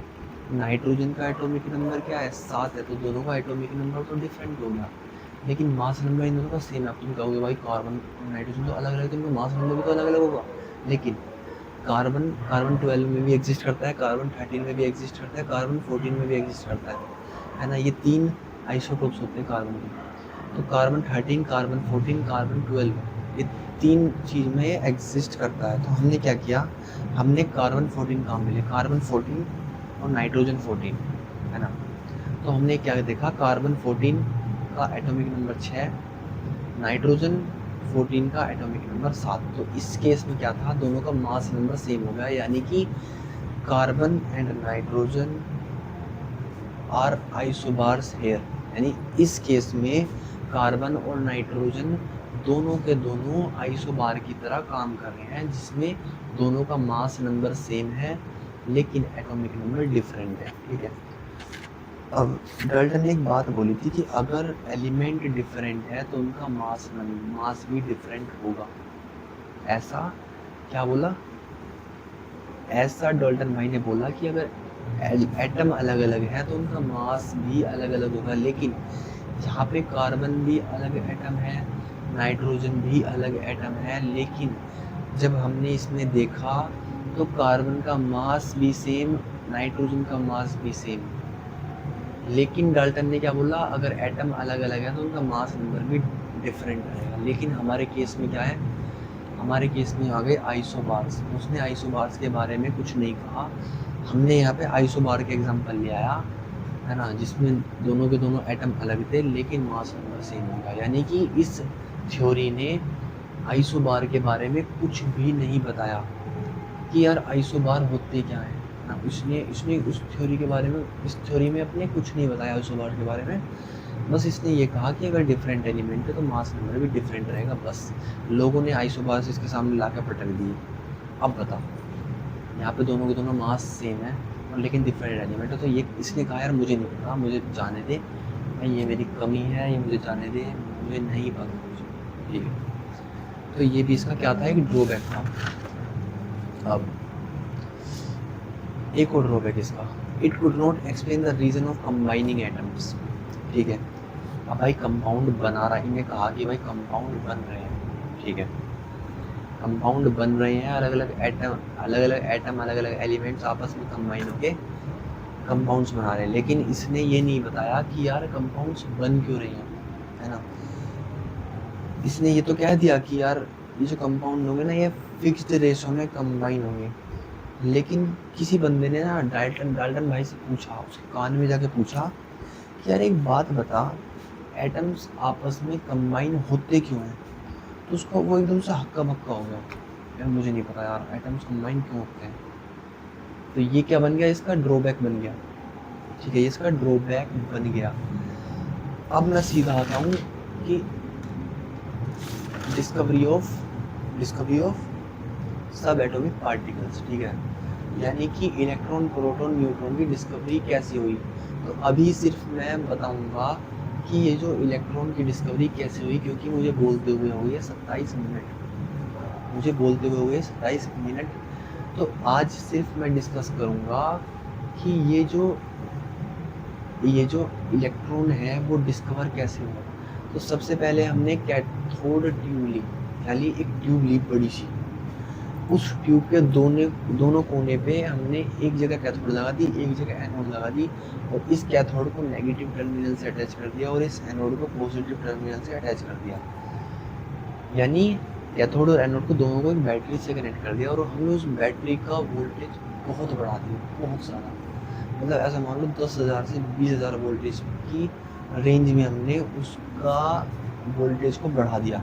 नाइट्रोजन का एटॉमिक नंबर क्या है? 7 है, तो दोनों का एटॉमिक नंबर तो डिफरेंट हो गया, लेकिन मास नंबर इन दोनों का सेम है। तुम कहोगे भाई कार्बन और नाइट्रोजन तो अलग अलग है, तो इनका मास नंबर भी तो अलग अलग होगा। लेकिन कार्बन 12 में भी एग्जिस्ट करता है, कार्बन 13 में भी एग्जिस्ट करता है, कार्बन 14 में भी एग्जिस्ट करता है ना। ये 3 आइसोटोप्स होते हैं कार्बन के। तो कार्बन 13, कार्बन 14, कार्बन 12, ये 3 चीज़ में एग्जिस्ट करता है। तो हमने क्या किया, हमने कार्बन 14 काम मिले, कार्बन 14 और नाइट्रोजन 14, है ना। तो हमने क्या देखा, कार्बन 14 का एटॉमिक नंबर 6, नाइट्रोजन 14 का एटॉमिक नंबर 7। तो इस केस में क्या था, दोनों का मास नंबर सेम हो गया, यानी कि carbon and nitrogen are isobars here. यानी इस केस में कार्बन और नाइट्रोजन दोनों के दोनों आइसोबार की तरह काम कर रहे हैं, जिसमें दोनों का मास नंबर सेम है, लेकिन एटॉमिक नंबर डिफरेंट है, ठीक है। अब डाल्टन ने एक बात बोली थी कि अगर एलिमेंट डिफरेंट है तो उनका मास भी डिफरेंट होगा। ऐसा क्या बोला? ऐसा डाल्टन भाई ने बोला कि अगर एटम अलग अलग है तो उनका मास भी अलग अलग होगा, लेकिन यहाँ पे कार्बन भी अलग एटम है, नाइट्रोजन भी अलग एटम है, लेकिन जब हमने इसमें देखा तो कार्बन का मास भी सेम, नाइट्रोजन का मास भी सेम। लेकिन डाल्टन ने क्या बोला, अगर एटम अलग अलग है तो उनका मास नंबर भी डिफरेंट रहेगा। लेकिन हमारे केस में क्या है, हमारे केस में आ गए आइसोबार्स। उसने आइसोबार्स के बारे में कुछ नहीं कहा। हमने यहाँ पे आइसोबार के एग्जांपल ले आया, है ना, जिसमें दोनों के दोनों एटम अलग थे लेकिन मास नंबर सेम होगा। यानी कि इस थ्योरी ने आइसोबार के बारे में कुछ भी नहीं बताया कि यार आइसोबार होते क्या है ना। उसने उस थ्योरी के बारे में, इस थ्योरी में अपने कुछ नहीं बताया आइसोबार के बारे में। बस इसने ये कहा कि अगर डिफरेंट एलिमेंट है तो मास नंबर भी डिफरेंट रहेगा। बस लोगों ने आइसोबार्स इसके सामने ला कर पटक दिए। अब बता, यहाँ पे दोनों के दोनों मास सेम है और लेकिन डिफरेंट एलिमेंट है, तो ये इसने कहा यार मुझे नहीं पता, मुझे जाने दे, ये मेरी कमी है, ये मुझे जाने दे, मुझे नहीं पता कुछ, ठीक है। तो ये भी इसका क्या था, एक ड्रॉबैक था। अब एक और ड्रॉबैक इसका, it could not explain the reason of combining atoms, ठीक है। अब भाई कंपाउंड बना रहा है, इन्हें कहा कि भाई कंपाउंड बन रहे हैं, ठीक है, कंपाउंड बन रहे हैं, अलग अलग एटम अलग अलग एलिमेंट्स आपस में कंबाइन होके कंपाउंड्स बना रहे हैं, लेकिन इसने ये नहीं बताया कि यार कंपाउंड्स बन क्यों रहे हैं, है ना। इसने ये तो कह दिया कि यार ये जो कंपाउंड होंगे ना ये फिक्स्ड रेशो में कंबाइन होंगे, लेकिन किसी बंदे ने ना डाल्टन भाई से पूछा, उसके कान में जाके पूछा कि यार एक बात बता, एटम्स आपस में कंबाइन होते क्यों हैं। तो उसको वो एकदम से हक्का बक्का हो गया, यार मुझे नहीं पता यार एटम्स कंबाइन क्यों होते हैं। तो ये क्या बन गया, इसका ड्रॉबैक बन गया, ठीक है, इसका ड्रॉबैक बन गया। अब मैं सीधा आता हूँ कि डिस्कवरी ऑफ सब एटॉमिक पार्टिकल्स, ठीक है, यानी कि इलेक्ट्रॉन, प्रोटॉन, न्यूट्रॉन की डिस्कवरी कैसे हुई। तो अभी सिर्फ मैं बताऊंगा कि ये जो इलेक्ट्रॉन की डिस्कवरी कैसे हुई, क्योंकि मुझे बोलते हुए हो गए 27 मिनट, मुझे बोलते हुए हो गए 27 मिनट। तो आज सिर्फ मैं डिस्कस करूंगा कि ये जो इलेक्ट्रॉन है वो डिस्कवर कैसे हुआ। तो सबसे पहले हमने कैथोड ट्यूब ली, यानी एक ट्यूब ली बड़ी सी, उस ट्यूब के दोनों कोने पे हमने एक जगह कैथोड लगा दी, एक जगह एनोड लगा दी, और इस कैथोड को नेगेटिव टर्मिनल से अटैच कर दिया और इस एनोड को पॉजिटिव टर्मिनल से अटैच कर दिया। यानी कैथोड और एनोड को दोनों को एक बैटरी से कनेक्ट कर दिया, और हमने उस बैटरी का वोल्टेज बहुत बढ़ा दिया, बहुत सारा, मतलब ऐसा मान लो 10,000 से 20,000 वोल्टेज की रेंज में हमने उसका वोल्टेज को बढ़ा दिया।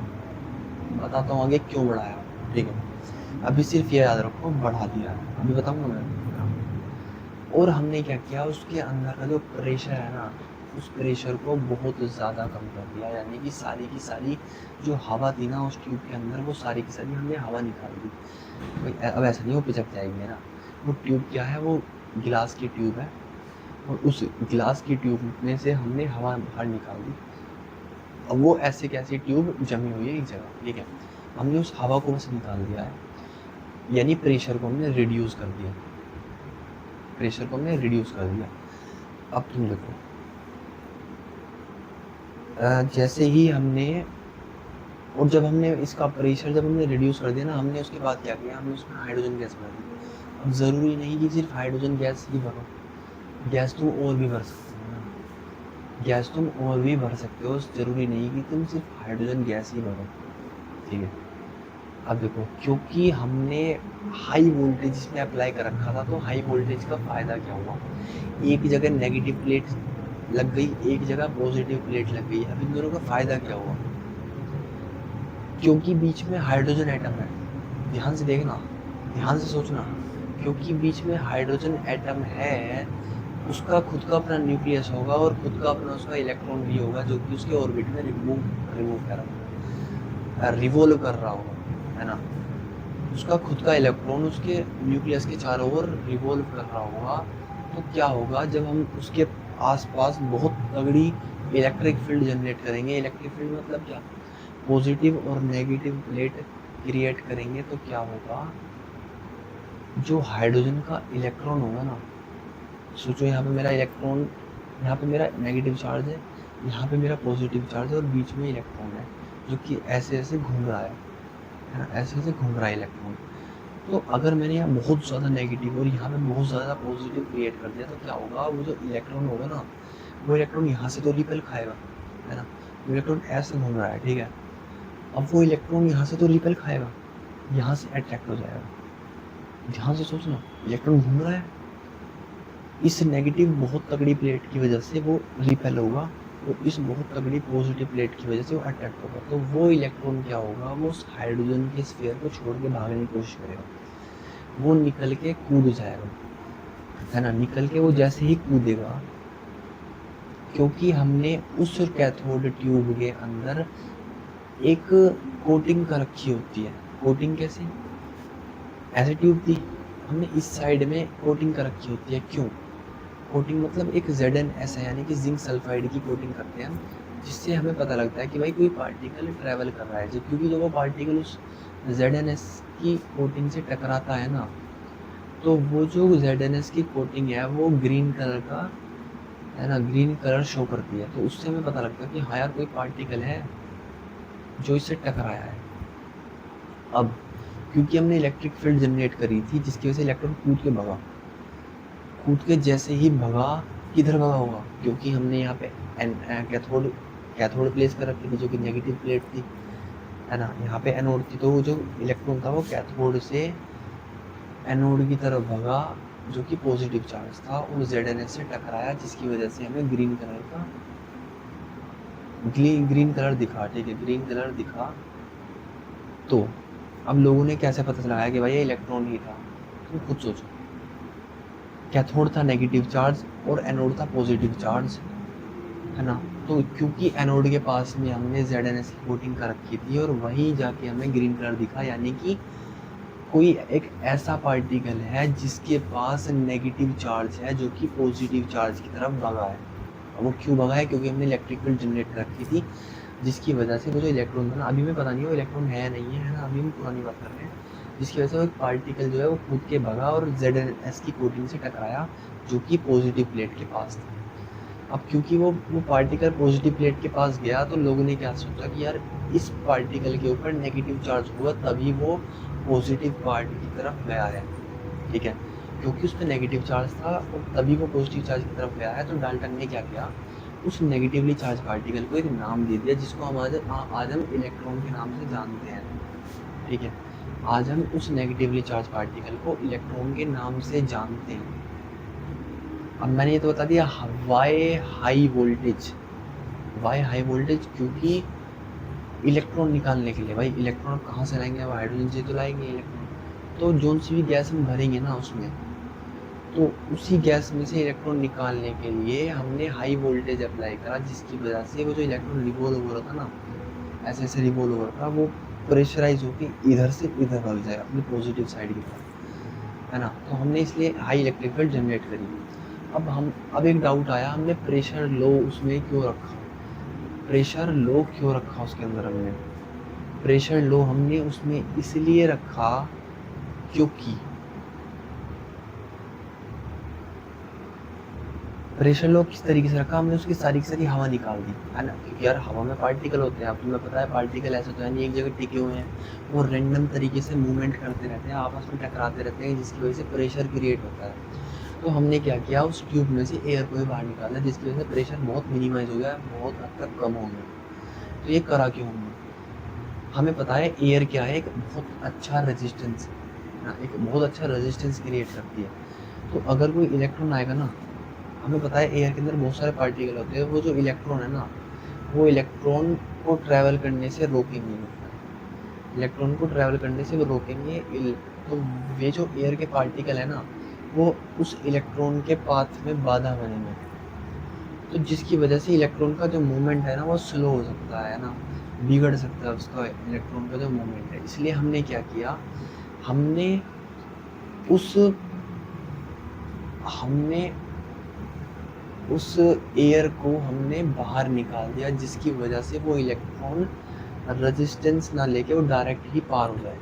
बताता हूँ आगे क्यों बढ़ाया, ठीक है। अभी सिर्फ ये याद रखो, बढ़ा दिया, अभी बताऊंगा मैं। और हमने क्या किया, उसके अंदर का जो प्रेशर है ना, उस प्रेशर को बहुत ज़्यादा कम कर दिया, यानी कि सारी की सारी जो हवा थी ना उस ट्यूब के अंदर, वो सारी की सारी हमने हवा निकाल दी। भाई अब ऐसा नहीं वो पिचक जाएगी ना, वो ट्यूब क्या है, वो गिलास की ट्यूब है, और उस गिलास की ट्यूब में से हमने हवा बाहर निकाल दी। अब वो ऐसे कैसी ट्यूब जमी हुई है एक जगह, ठीक है, हमने उस हवा को बस निकाल दिया है, यानी प्रेशर को हमने रिड्यूस कर दिया, प्रेशर को हमने रिड्यूस कर दिया। अब तुम देखो, जैसे ही हमने, और जब हमने इसका प्रेशर जब हमने रिड्यूस कर दिया ना, हमने उसके बाद क्या किया, हमने उसमें हाइड्रोजन गैस भर दी। अब ज़रूरी नहीं कि सिर्फ हाइड्रोजन गैस ही भरो, गैस तुम और भी भर सकते हो ना, गैस तुम और भी भर सकते हो, ज़रूरी नहीं कि तुम सिर्फ हाइड्रोजन गैस ही भरो, ठीक है। अब देखो, क्योंकि हमने हाई वोल्टेज इसमें अप्लाई कर रखा था, तो हाई वोल्टेज का फ़ायदा क्या हुआ, एक जगह नेगेटिव प्लेट लग गई, एक जगह पॉजिटिव प्लेट लग गई। अब इन दोनों का फ़ायदा क्या हुआ, क्योंकि बीच में हाइड्रोजन एटम है, ध्यान से देखना, ध्यान से सोचना, क्योंकि बीच में हाइड्रोजन एटम है, उसका खुद का अपना न्यूक्लियस होगा और खुद का अपना उसका इलेक्ट्रॉन भी होगा, जो कि उसके ऑर्बिट में रिवोल्व कर रहा होगा, है ना। उसका खुद का इलेक्ट्रॉन उसके न्यूक्लियस के चारों ओर रिवॉल्व कर रहा होगा, तो क्या होगा जब हम उसके आसपास बहुत तगड़ी इलेक्ट्रिक फील्ड जनरेट करेंगे। इलेक्ट्रिक फील्ड मतलब क्या, पॉजिटिव और नेगेटिव प्लेट क्रिएट करेंगे, तो क्या होगा, जो हाइड्रोजन का इलेक्ट्रॉन होगा ना, सोचो यहाँ पे मेरा इलेक्ट्रॉन, यहाँ पे मेरा नेगेटिव चार्ज है, यहाँ पे मेरा पॉजिटिव चार्ज है और बीच में इलेक्ट्रॉन है जो कि ऐसे ऐसे घूम रहा है ना, ऐसे ऐसे घूम रहा है इलेक्ट्रॉन। तो अगर मैंने यहाँ बहुत ज़्यादा नेगेटिव और यहाँ पे बहुत ज़्यादा पॉजिटिव क्रिएट कर दिया, तो क्या होगा, वो जो इलेक्ट्रॉन होगा ना, वो इलेक्ट्रॉन यहाँ से तो रिपेल खाएगा, है ना, वो इलेक्ट्रॉन ऐसे घूम रहा है, ठीक है। अब वो इलेक्ट्रॉन यहाँ से तो रिपेल खाएगा, यहाँ से अट्रैक्ट हो जाएगा। ध्यान से सोचना, इलेक्ट्रॉन घूम रहा है, इस नेगेटिव बहुत तगड़ी प्लेट की वजह से वो रिपेल होगा और इस बहुत तगड़ी पॉजिटिव प्लेट की वजह से वो अट्रैक्ट होगा। तो वो इलेक्ट्रॉन क्या होगा, वो उस हाइड्रोजन के स्फीयर को छोड़ के भागने की कोशिश करेगा, वो निकल के कूद जाएगा, है ना। निकल के वो जैसे ही कूदेगा, क्योंकि हमने उस कैथोड ट्यूब के अंदर एक कोटिंग कर रखी होती है। कोटिंग कैसे, ऐसे ट्यूब थी, हमने इस साइड में कोटिंग कर रखी होती है। क्यों कोटिंग, मतलब एक ZnS है, यानी कि जिंक सल्फाइड की कोटिंग करते हैं हम, जिससे हमें पता लगता है कि भाई कोई पार्टिकल ट्रैवल कर रहा है। जब क्योंकि जब वो पार्टिकल उस ZnS की कोटिंग से टकराता है ना, तो वो जो ZnS की कोटिंग है वो ग्रीन कलर का, है ना, ग्रीन कलर शो करती है। तो उससे हमें पता लगता है कि हाँ यार कोई पार्टिकल है जो इससे टकराया है। अब क्योंकि हमने इलेक्ट्रिक फील्ड जनरेट करी थी जिसकी वजह से इलेक्ट्रॉन कूद के भगा, कूद के जैसे ही भगा, किधर भगा होगा, क्योंकि हमने यहाँ पे कैथोड कैथोड प्लेस कर रखी थी जो कि नेगेटिव प्लेट थी, है ना, यहाँ पे एनोड थी। तो वो जो इलेक्ट्रॉन था वो कैथोड से एनोड की तरफ भगा जो कि पॉजिटिव चार्ज था और ZnS से टकराया, जिसकी वजह से हमें ग्रीन कलर दिखा, ठीक है, ग्रीन कलर दिखा। तो अब लोगों ने कैसे पता लगाया कि भाई ये इलेक्ट्रॉन ही था, तुम खुद सोचो। कैथोड था नेगेटिव चार्ज और एनोड था पॉजिटिव चार्ज, है ना। तो क्योंकि एनोड के पास में हमने ZnS की कोटिंग कर रखी थी और वहीं जाके हमें ग्रीन कलर दिखा, यानी कि कोई एक ऐसा पार्टिकल है जिसके पास नेगेटिव चार्ज है जो कि पॉजिटिव चार्ज की तरफ भगा है। अब वो क्यों भगा है, क्योंकि हमने इलेक्ट्रिक फील्ड जनरेट कर रखी थी, जिसकी वजह से वो जो इलेक्ट्रॉन था ना, अभी में पता नहीं वो इलेक्ट्रॉन है नहीं है ना, अभी हम पुरानी बात कर रहे हैं, जिसकी वजह से वो एक पार्टिकल जो है वो कूद के भगा और ZnS की कोटिंग से टकराया जो कि पॉजिटिव प्लेट के पास था। अब क्योंकि वो पार्टिकल पॉजिटिव प्लेट के पास गया, तो लोगों ने क्या सोचा कि यार इस पार्टिकल के ऊपर नेगेटिव चार्ज हुआ तभी वो पॉजिटिव पार्ट की तरफ गया है, ठीक है, क्योंकि उस पर नेगेटिव चार्ज था और तभी वो पॉजिटिव चार्ज की तरफ गया है। तो डाल्टन ने क्या किया, उस नेगेटिवली चार्ज पार्टिकल को एक नाम दे दिया जिसको हम आज हम इलेक्ट्रॉन के नाम से जानते हैं, ठीक है। आज हम उस नेगेटिवली चार्ज पार्टिकल को इलेक्ट्रॉन के नाम से जानते हैं। अब मैंने ये तो बता दिया वाई हाई वोल्टेज, क्योंकि इलेक्ट्रॉन निकालने के लिए, भाई इलेक्ट्रॉन कहाँ से लाएंगे, अब हाइड्रोजन से तो लाएंगे इलेक्ट्रॉन। तो जो सी भी गैस हम भरेंगे ना उसमें, तो उसी गैस में से इलेक्ट्रॉन निकालने के लिए हमने हाई वोल्टेज अप्लाई करा, जिसकी वजह से वो जो इलेक्ट्रॉन रिवॉल्व हो रहा था ना, ऐसे ऐसे रिवॉल्व हो रहा था, वो प्रेशराइज होकर इधर से इधर भाग जाएगा अपनी पॉजिटिव साइड की तरफ, है ना। तो हमने इसलिए हाई इलेक्ट्रिक फील्ड जनरेट करी। अब एक डाउट आया, हमने प्रेशर लो उसमें क्यों रखा, प्रेशर लो क्यों रखा उसके अंदर, हमने प्रेशर लो हमने उसमें इसलिए रखा क्योंकि प्रेशर लो किस तरीके से रखा, हमने उसकी सारी की सारी हवा निकाल दी, है ना, क्योंकि यार हवा में पार्टिकल होते हैं, अब तुम्हें पता है पार्टिकल ऐसे तो है नहीं एक जगह टिके हुए हैं, वो रैंडम तरीके से मूवमेंट करते रहते हैं, आपस में टकराते रहते हैं, जिसकी वजह से प्रेशर क्रिएट होता है। तो हमने क्या किया, उस ट्यूब में से एयर को बाहर निकाला, जिसकी वजह से प्रेशर बहुत मिनिमाइज हो गया, बहुत हद तक कम हो गया। तो ये करा क्यों हमने, हमें पता है एयर क्या है, एक बहुत अच्छा रेजिस्टेंस है ना, एक बहुत अच्छा रेजिस्टेंस क्रिएट करती है। तो अगर कोई इलेक्ट्रॉन आएगा ना, हमें पता है एयर के अंदर बहुत सारे पार्टिकल होते हैं, वो जो इलेक्ट्रॉन है ना, वो इलेक्ट्रॉन को ट्रैवल करने से रोकेंगे, इलेक्ट्रॉन को ट्रैवल करने से वो रोकेंगे। तो वे जो एयर के पार्टिकल है ना, वो उस इलेक्ट्रॉन के पाथ में बाधा बनेंगे, तो जिसकी वजह से इलेक्ट्रॉन का जो मूवमेंट है ना वो स्लो हो सकता है ना, बिगड़ सकता है उसका इलेक्ट्रॉन का जो मूवमेंट है। इसलिए हमने क्या किया, हमने उस एयर को हमने बाहर निकाल दिया, जिसकी वजह से वो इलेक्ट्रॉन रेजिस्टेंस ना लेके वो डायरेक्ट ही पार हो जाए,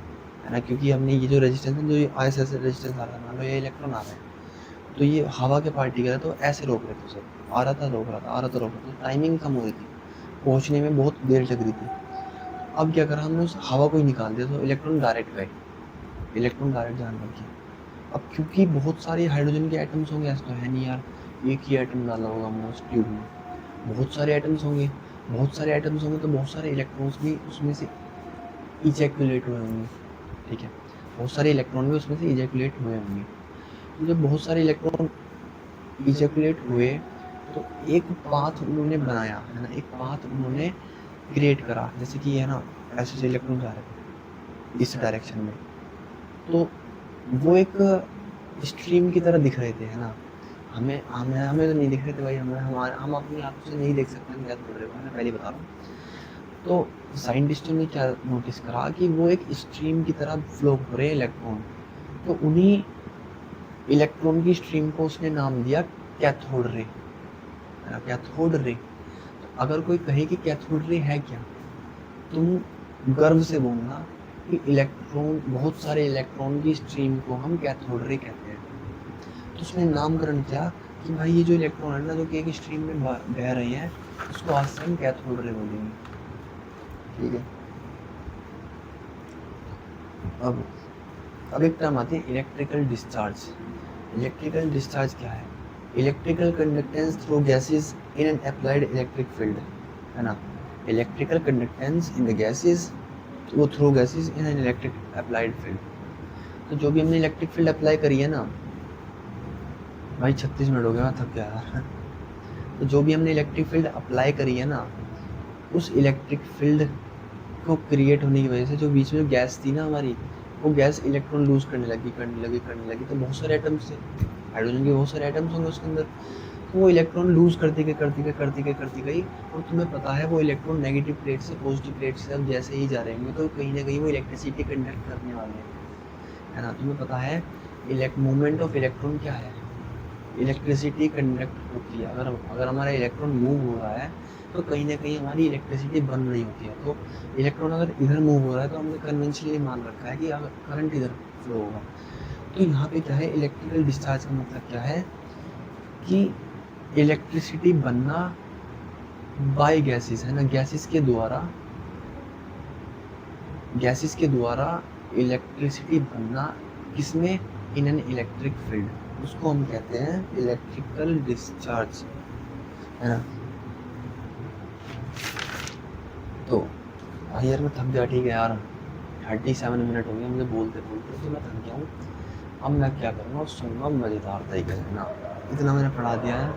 है ना। क्योंकि हमने ये जो रेजिस्टेंस है, जो ये ISS रेजिस्टेंस आ रहा है, मान लो ये इलेक्ट्रॉन आ रहा है, तो ये हवा के पार्टिकल है, तो ऐसे रोक रहे थे उसे, आ रहा था रोक रहा था, आ रहा था रोक रहा था, टाइमिंग कम हो रही थी, पहुँचने में बहुत देर लग रही थी। अब क्या करा हमने, उस हवा को ही निकाल दिया, तो इलेक्ट्रॉन डायरेक्ट गए, इलेक्ट्रॉन डायरेक्ट जाने लग गया। अब क्योंकि बहुत सारे हाइड्रोजन के एटम्स होंगे, ऐसा तो है नहीं यार एक ही एटम डाला होगा हमने उस ट्यूब में, बहुत सारे एटम्स होंगे, बहुत सारे एटम्स होंगे, तो बहुत सारे इलेक्ट्रॉन्स भी उसमें से इजैकुलेट हुए होंगे, ठीक है, बहुत सारे इलेक्ट्रॉन भी उसमें से इजैकुलेट हुए होंगे। तो जब बहुत सारे इलेक्ट्रॉन इजैकुलेट हुए, तो एक पाथ उन्होंने बनाया, है ना, एक पाथ उन्होंने क्रिएट करा, जैसे कि है ना, ऐसे से इलेक्ट्रॉन जा रहे थे इस डायरेक्शन में, तो वो एक स्ट्रीम की तरह दिख रहे थे, है ना। हमें हमें हमें तो नहीं दिख रहे थे भाई, हम अपनी आंखों से नहीं देख सकते हम क्या छोड़ रहे हो, मैं पहले बता रहा हूँ। तो साइंटिस्टों ने क्या नोटिस करा कि वो एक स्ट्रीम की तरह फ्लो हो रहे इलेक्ट्रॉन, तो उन्हीं इलेक्ट्रॉन की स्ट्रीम को उसने नाम दिया कैथोड रे, है ना, कैथोड रे। तो अगर कोई कहे कि कैथोड रे है क्या, तुम गर्व से बोलना कि इलेक्ट्रॉन, बहुत सारे इलेक्ट्रॉन की स्ट्रीम को हम कैथोड रे कहते हैं। तो उसने नामकरण किया कि भाई ये जो इलेक्ट्रॉन है ना, जो कि एक स्ट्रीम में बह रहे हैं, उसको आज से हम कैथोड रे बोलेंगे, ठीक है। अब एक टर्म आती है इलेक्ट्रिकल डिस्चार्ज। इलेक्ट्रिकल डिस्चार्ज क्या है? Electrical conductance through gases in an applied electric field, है ना। Electrical conductance in the gases, वो through gases in an electric applied field. तो जो भी हमने इलेक्ट्रिक फील्ड अप्लाई करी है ना, भाई 36 मिनट हो गया, मैं थक गया। तो जो भी हमने इलेक्ट्रिक फील्ड अप्लाई करी है ना, उस इलेक्ट्रिक फील्ड को क्रिएट होने की वजह से जो बीच में गैस थी ना हमारी, वो गैस इलेक्ट्रॉन लूज करने लगी। तो बहुत सारे एटम्स थे, हाइड्रोजन के बहुत सारे एटम्स होंगे उसके अंदर, तो वो इलेक्ट्रॉन लूज करती गई। और तुम्हें पता है वो इलेक्ट्रॉन नेगेटिव प्लेट से पॉजिटिव प्लेट से अब जैसे ही जा रहे होंगे, तो कहीं ना कहीं वो इलेक्ट्रिसिटी कंडक्ट करने वाले हैं, है ना। तुम्हें पता है मूवमेंट ऑफ इलेक्ट्रॉन क्या है? इलेक्ट्रिसिटी कंडक्ट होती है। अगर हमारा इलेक्ट्रॉन मूव हो रहा है, तो कहीं ना कहीं हमारी इलेक्ट्रिसिटी बन रही होती है। तो इलेक्ट्रॉन अगर इधर मूव हो रहा है, तो हमने कन्वेंशनली मान रखा है कि अगर करंट इधर फ्लो होगा। तो यहाँ पे क्या है, इलेक्ट्रिकल डिस्चार्ज का मतलब क्या है कि इलेक्ट्रिसिटी बनना बाय गैसेस, है ना, गैसेस के द्वारा इलेक्ट्रिसिटी बनना, किसमें? इन एन इलेक्ट्रिक फील्ड, उसको हम कहते हैं इलेक्ट्रिकल डिस्चार्ज, है ना। तो भाई यार मैं थक गया, ठीक है यार, 37 मिनट हो गए मुझे बोलते बोलते, तो मैं थक गया हूँ। अब मैं क्या करूँगा, सुनूंगा मज़ेदार तरीके से ना, इतना मैंने पढ़ा दिया है,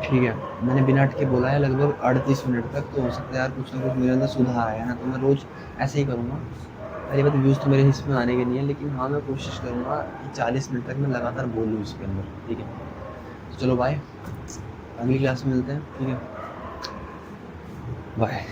ठीक है। मैंने बिना अटके बोला है लगभग 38 मिनट तक, तो हो सकता है यार कुछ ना कुछ मेरे अंदर सुधार आया है ना, तो मैं रोज़ ऐसे ही करूँगा। पहली बात, व्यूज़ तो मेरे हिस्से में आने के नहीं है, लेकिन हाँ मैं कोशिश करूँगा कि 40 मिनट तक मैं लगातार बोलूँ इसके अंदर, ठीक है। तो चलो बाय, अगली क्लास में मिलते हैं, ठीक है, बाय।